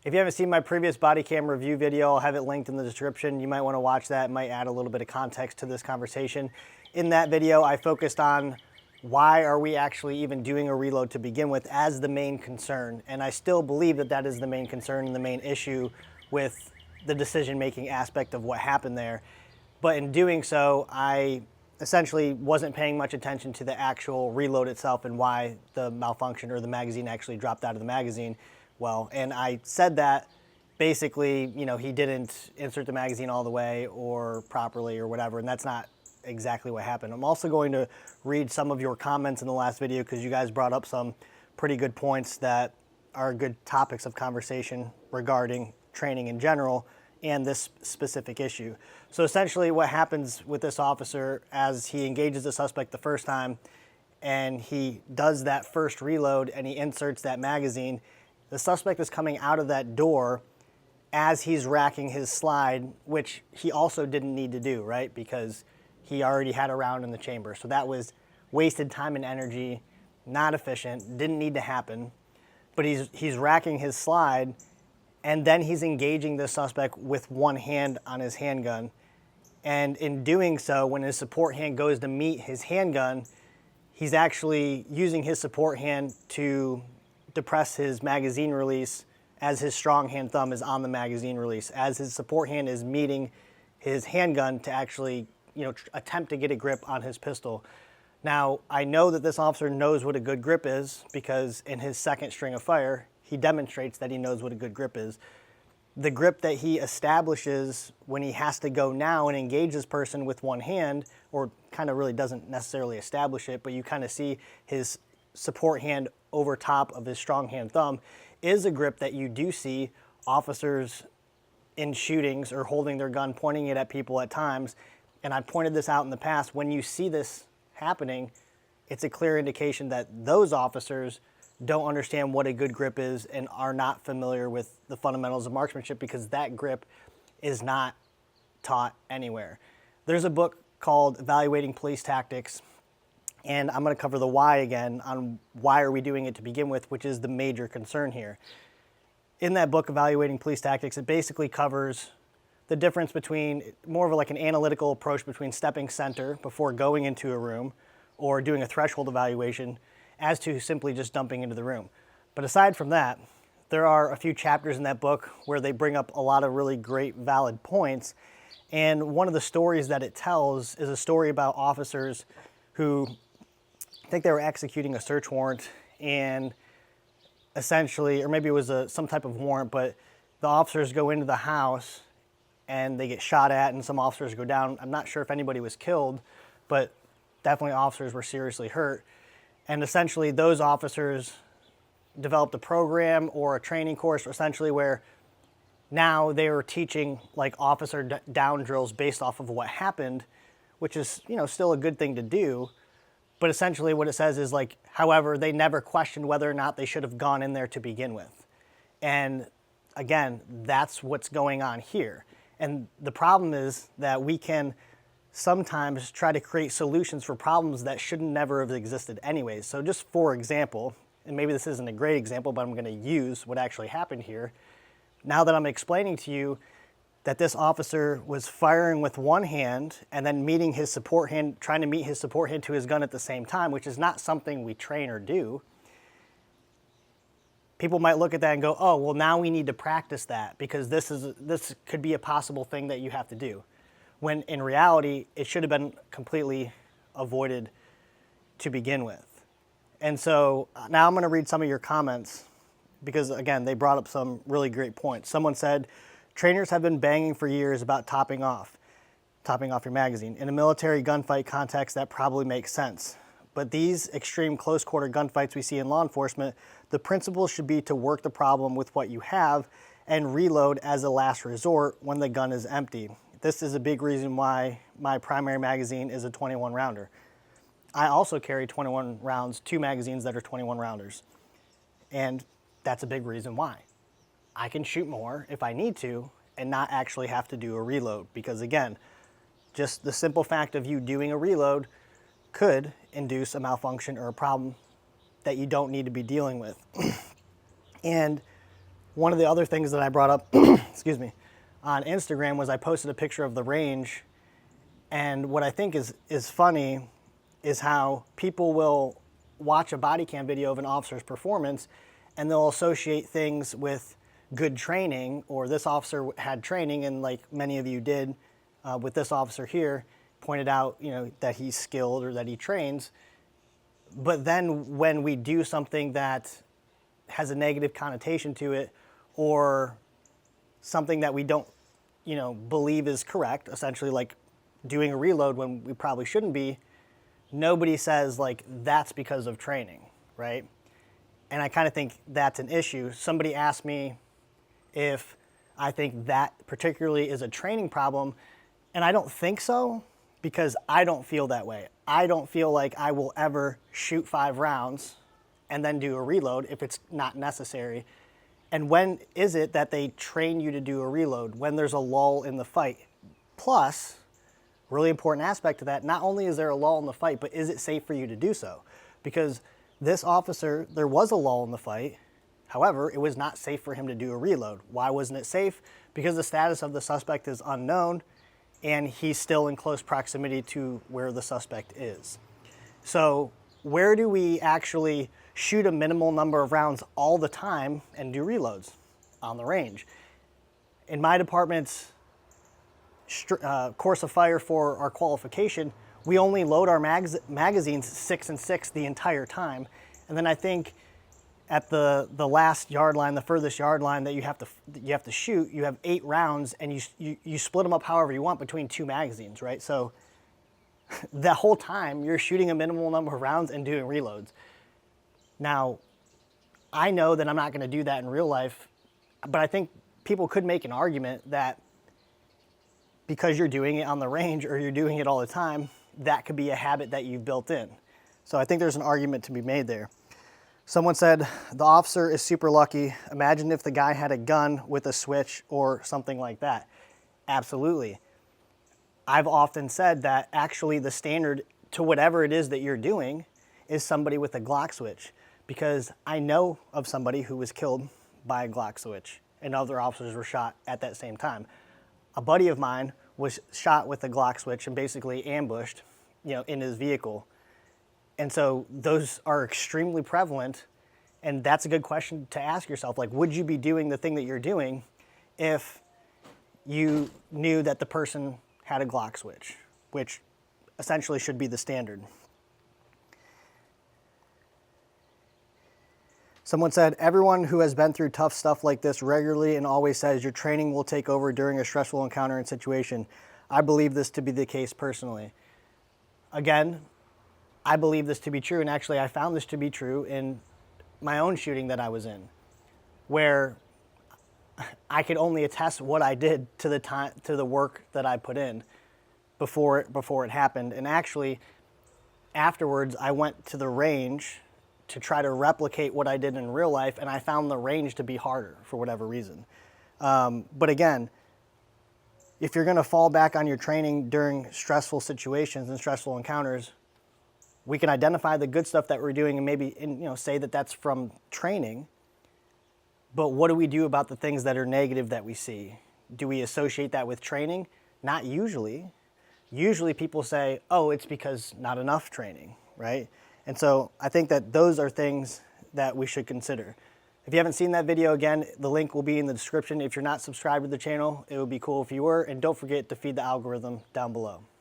If you haven't seen my previous body cam review video, I'll have it linked in the description. You might want to watch that. It might add a little bit of context to this conversation. In that video, I focused on why are we actually even doing a reload to begin with as the main concern. And I still believe that that is the main concern and the main issue with the decision-making aspect of what happened there. But in doing so, I essentially wasn't paying much attention to the actual reload itself and why the malfunction or the magazine actually dropped out of the magazine. Well, and I said that basically, he didn't insert the magazine all the way or properly or whatever, and that's not exactly what happened. I'm also going to read some of your comments in the last video because you guys brought up some pretty good points that are good topics of conversation regarding training in general and this specific issue. So essentially what happens with this officer as he engages the suspect the first time and he does that first reload and he inserts that magazine, the suspect is coming out of that door as he's racking his slide, which he also didn't need to do, right? Because he already had a round in the chamber. So that was wasted time and energy, not efficient, didn't need to happen. But he's racking his slide, and then he's engaging the suspect with one hand on his handgun. And in doing so, when his support hand goes to meet his handgun, he's actually using his support hand to depress his magazine release as his strong hand thumb is on the magazine release, as his support hand is meeting his handgun to actually attempt to get a grip on his pistol. Now, I know that this officer knows what a good grip is because in his second string of fire, he demonstrates that he knows what a good grip is. The grip that he establishes when he has to go now and engage this person with one hand, or kind of really doesn't necessarily establish it, but you kind of see his support hand over top of his strong hand thumb, is a grip that you do see officers in shootings or holding their gun, pointing it at people at times. And I pointed this out in the past. When you see this happening, it's a clear indication that those officers don't understand what a good grip is and are not familiar with the fundamentals of marksmanship because that grip is not taught anywhere. There's a book called Evaluating Police Tactics, and I'm going to cover the why again on why are we doing it to begin with, which is the major concern here. In that book, Evaluating Police Tactics, it basically covers the difference between more of like an analytical approach between stepping center before going into a room or doing a threshold evaluation as to simply just dumping into the room. But aside from that, there are a few chapters in that book where they bring up a lot of really great valid points. And one of the stories that it tells is a story about officers who, I think they were executing a search warrant and essentially, or maybe it was some type of warrant, but the officers go into the house and they get shot at and some officers go down. I'm not sure if anybody was killed, but definitely officers were seriously hurt. And essentially those officers developed a program or a training course essentially where now they were teaching like officer down drills based off of what happened, which is, still a good thing to do. But essentially what it says is like, however, they never questioned whether or not they should have gone in there to begin with. And again, that's what's going on here. And the problem is that we can sometimes try to create solutions for problems that should never have existed anyways. So just for example, and maybe this isn't a great example, but I'm going to use what actually happened here. Now that I'm explaining to you that this officer was firing with one hand and then meeting his support hand, trying to meet his support hand to his gun at the same time, which is not something we train or do. People might look at that and go, oh, well, now we need to practice that because this could be a possible thing that you have to do. When in reality, it should have been completely avoided to begin with. And so now I'm going to read some of your comments because, again, they brought up some really great points. Someone said, trainers have been banging for years about topping off your magazine. In a military gunfight context, that probably makes sense. But these extreme close quarter gunfights we see in law enforcement, the principle should be to work the problem with what you have and reload as a last resort when the gun is empty. This is a big reason why my primary magazine is a 21 rounder. I also carry 21 rounds, 2 magazines that are 21 rounders. And that's a big reason why. I can shoot more if I need to and not actually have to do a reload because again, just the simple fact of you doing a reload could induce a malfunction or a problem that you don't need to be dealing with. And One of the other things that I brought up, excuse me, on Instagram was I posted a picture of the range, and what I think is funny is how people will watch a body cam video of an officer's performance and they'll associate things with good training, or this officer had training, and like many of you did with this officer here, pointed out, you know, that he's skilled or that he trains. But then when we do something that has a negative connotation to it, or something that we don't, you know, believe is correct, essentially like doing a reload when we probably shouldn't be, nobody says like that's because of training, right? And I kind of think that's an issue. Somebody asked me if I think that particularly is a training problem, and I don't think so, because I don't feel that way. I don't feel like I will ever shoot 5 rounds and then do a reload if it's not necessary. And when is it that they train you to do a reload? When there's a lull in the fight. Plus, really important aspect to that, not only is there a lull in the fight, but is it safe for you to do so? Because this officer, there was a lull in the fight. However, it was not safe for him to do a reload. Why wasn't it safe? Because the status of the suspect is unknown, and he's still in close proximity to where the suspect is. So where do we actually shoot a minimal number of rounds all the time and do reloads? On the range. In my department's course of fire for our qualification, we only load our magazines 6 and 6 the entire time. And then I think at the last yard line, the furthest yard line that you have to shoot, you have 8 rounds, and you split them up however you want between 2 magazines, right? So the whole time you're shooting a minimal number of rounds and doing reloads. Now, I know that I'm not going to do that in real life, but I think people could make an argument that because you're doing it on the range or you're doing it all the time, that could be a habit that you've built in. So I think there's an argument to be made there. Someone said, the officer is super lucky. Imagine if the guy had a gun with a switch or something like that. Absolutely. I've often said that actually the standard to whatever it is that you're doing is somebody with a Glock switch, because I know of somebody who was killed by a Glock switch and other officers were shot at that same time. A buddy of mine was shot with a Glock switch and basically ambushed, you know, in his vehicle. And so those are extremely prevalent, and that's a good question to ask yourself. Like, would you be doing the thing that you're doing if you knew that the person had a Glock switch, which essentially should be the standard? Someone said, everyone who has been through tough stuff like this regularly and always says your training will take over during a stressful encounter and situation. I believe this to be the case personally. Again, I believe this to be true, and actually I found this to be true in my own shooting that I was in, where I could only attest what I did to the work that I put in before it happened. And actually, afterwards, I went to the range to try to replicate what I did in real life, and I found the range to be harder for whatever reason. But again, if you're going to fall back on your training during stressful situations and stressful encounters, we can identify the good stuff that we're doing and maybe say that that's from training. But what do we do about the things that are negative that we see? Do we associate that with training? Not usually. Usually people say, oh, it's because not enough training, right? And so I think that those are things that we should consider. If you haven't seen that video, again, the link will be in the description. If you're not subscribed to the channel, it would be cool if you were. And don't forget to feed the algorithm down below.